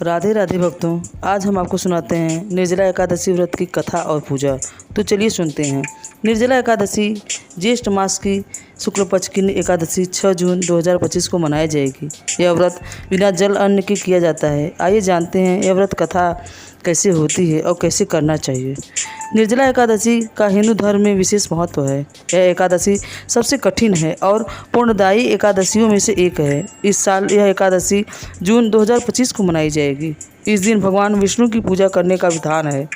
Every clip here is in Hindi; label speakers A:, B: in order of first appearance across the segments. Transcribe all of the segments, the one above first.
A: राधे राधे भक्तों, आज हम आपको सुनाते हैं निर्जला एकादशी व्रत की कथा और पूजा। तो चलिए सुनते हैं। निर्जला एकादशी ज्येष्ठ मास की शुक्ल पक्ष की एकादशी 6 जून 2025 को मनाई जाएगी। यह व्रत बिना जल अन्न के किया जाता है। आइए जानते हैं यह व्रत कथा कैसे होती है और कैसे करना चाहिए। निर्जला एकादशी का हिंदू धर्म में विशेष महत्व है। यह एकादशी सबसे कठिन है और पूर्णदायी एकादशियों में से एक है। इस साल यह एकादशी जून 2025 को मनाई जाएगी। इस दिन भगवान विष्णु की पूजा करने का विधान है।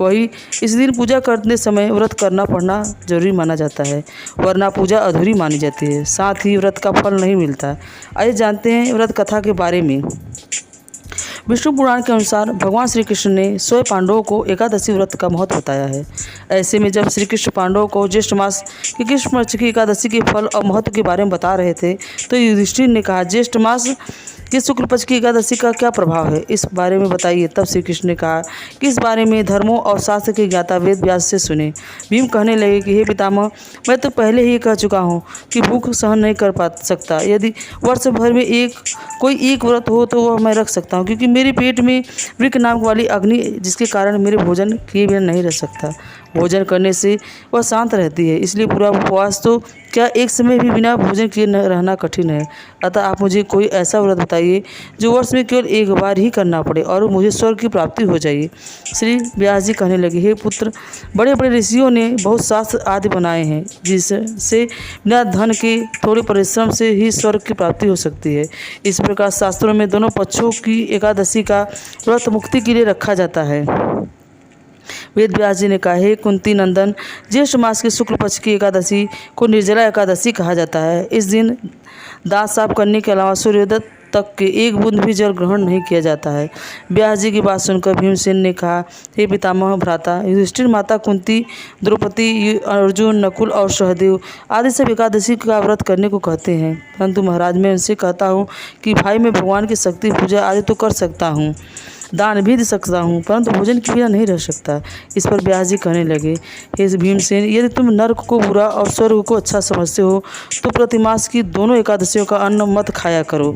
A: वही इस दिन पूजा करते समय व्रत करना पड़ना जरूरी माना जाता है, वरना पूजा अधूरी मानी जाती है। साथ ही व्रत का फल नहीं मिलता। आइए जानते हैं व्रत कथा के बारे में। विष्णु पुराण के अनुसार भगवान श्री कृष्ण ने 100 पांडवों को एकादशी व्रत का महत्व बताया है। ऐसे में जब श्री कृष्ण पांडवों को ज्येष्ठ मास की कृष्ण पक्ष की एकादशी के फल और महत्व के बारे में बता रहे थे, तो युधिष्ठिर ने कहा, ज्येष्ठ मास की शुक्ल पक्ष की एकादशी का क्या प्रभाव है, इस बारे में बताइए। तब श्री कृष्ण ने कहा कि इस बारे में धर्मों और शास्त्र के ज्ञाता वेद व्यास से सुने। भीम कहने लगे कि हे पितामह, मैं तो पहले ही कह चुका हूँ कि भूख सहन नहीं कर पा सकता। यदि वर्ष भर में कोई एक व्रत हो तो वह मैं रख सकता हूँ, क्योंकि मेरे पेट में वृक नाम वाली अग्नि, जिसके कारण मेरे भोजन किए बिना नहीं रह सकता। भोजन करने से वह शांत रहती है, इसलिए पूरा उपवास तो क्या एक समय भी बिना भोजन किए रहना कठिन है। अतः आप मुझे कोई ऐसा व्रत बताइए जो वर्ष में केवल एक बार ही करना पड़े और मुझे स्वर्ग की प्राप्ति हो जाए। श्री व्यास जी कहने लगे, हे पुत्र, बड़े बड़े ऋषियों ने बहुत शास्त्र आदि बनाए हैं, जिससे बिना धन के थोड़े परिश्रम से ही स्वर्ग की प्राप्ति हो सकती है। इस प्रकार शास्त्रों में दोनों पक्षों की एकादशी का व्रत मुक्ति के लिए रखा जाता है। वेद व्यास जी ने कहा, हे कुंती नंदन, ज्येष्ठ मास के शुक्ल पक्ष की एकादशी को निर्जला एकादशी कहा जाता है। इस दिन दांत साफ करने के अलावा सूर्योदय तक के एक बूंद भी जल ग्रहण नहीं किया जाता है। व्यास जी की बात सुनकर भीमसेन ने कहा, हे पितामह भ्राता, युधिष्ठिर, माता कुंती, द्रौपदी, अर्जुन, नकुल और सहदेव आदि सब एकादशी का व्रत करने को कहते हैं, परंतु महाराज मैं उनसे कहता हूँ कि भाई मैं भगवान की शक्ति पूजा आदि तो कर सकता हूँ, दान भी दे सकता हूँ, परंतु भोजन के बिना नहीं रह सकता। इस पर व्यास जी कहने लगे, हे भीमसेन, यदि तुम नरक को बुरा और स्वर्ग को अच्छा समझते हो तो प्रतिमास की दोनों एकादशियों का अन्न मत खाया करो।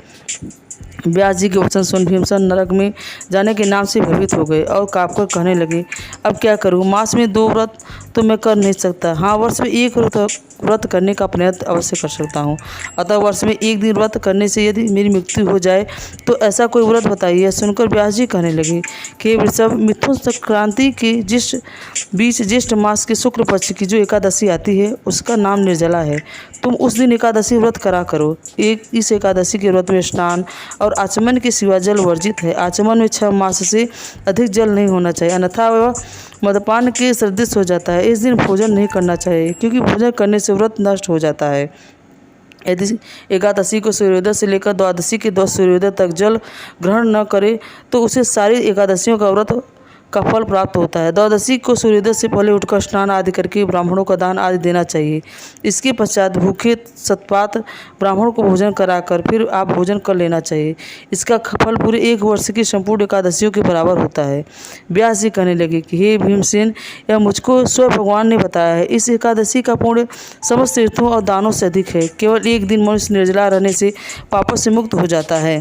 A: व्यास जी के वचन सुन भीमसेन नरक में जाने के नाम से भयभीत हो गए और काँपकर कहने लगे, अब क्या करूँ, मास में 2 व्रत तो मैं कर नहीं सकता। हाँ, वर्ष में 1 व्रत करने का प्रयत्न अवश्य कर सकता हूँ। अतः वर्ष में 1 दिन व्रत करने से यदि मेरी मृत्यु हो जाए तो ऐसा कोई व्रत बताइए। सुनकर व्यास जी कहने लगे कि वृषभ, मिथुन संक्रांति के बीच ज्येष्ठ मास के शुक्ल पक्ष की जो एकादशी आती है उसका नाम निर्जला है। तुम उस दिन एकादशी व्रत करा करो। इस एकादशी के व्रत में स्नान और आचमन के सिवा जल वर्जित है। आचमन में 6 मास से अधिक जल नहीं होना चाहिए, अन्यथा वह मदपान के सदृश हो जाता है। इस दिन भोजन नहीं करना चाहिए, क्योंकि भोजन करने से व्रत नष्ट हो जाता है। यदि एकादशी को सूर्योदय से लेकर द्वादशी के 10 सूर्योदय तक जल ग्रहण न करे तो उसे सारी एकादशियों का व्रत का फल प्राप्त होता है। द्वादशी को सूर्योदय से पहले उठकर स्नान आदि करके ब्राह्मणों का दान आदि देना चाहिए। इसके पश्चात भूखे सतपात ब्राह्मणों को भोजन कराकर फिर आप भोजन कर लेना चाहिए। इसका फल पूरे 1 वर्ष की संपूर्ण एकादशियों के बराबर होता है। व्यास जी कहने लगे कि हे भीमसेन, यह मुझको स्वयं भगवान ने बताया है। इस एकादशी का पुण्य समस्त तीर्थों और दानों से अधिक है। केवल 1 दिन मनुष्य निर्जला रहने से पापों से मुक्त हो जाता है।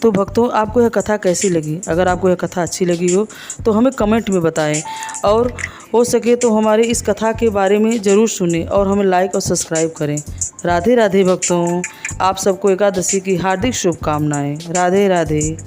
A: तो भक्तों, आपको यह कथा कैसी लगी? अगर आपको यह कथा अच्छी लगी हो तो हमें कमेंट में बताएं, और हो सके तो हमारे इस कथा के बारे में ज़रूर सुनें और हमें लाइक और सब्सक्राइब करें। राधे राधे भक्तों, आप सबको एकादशी की हार्दिक शुभकामनाएं। राधे राधे।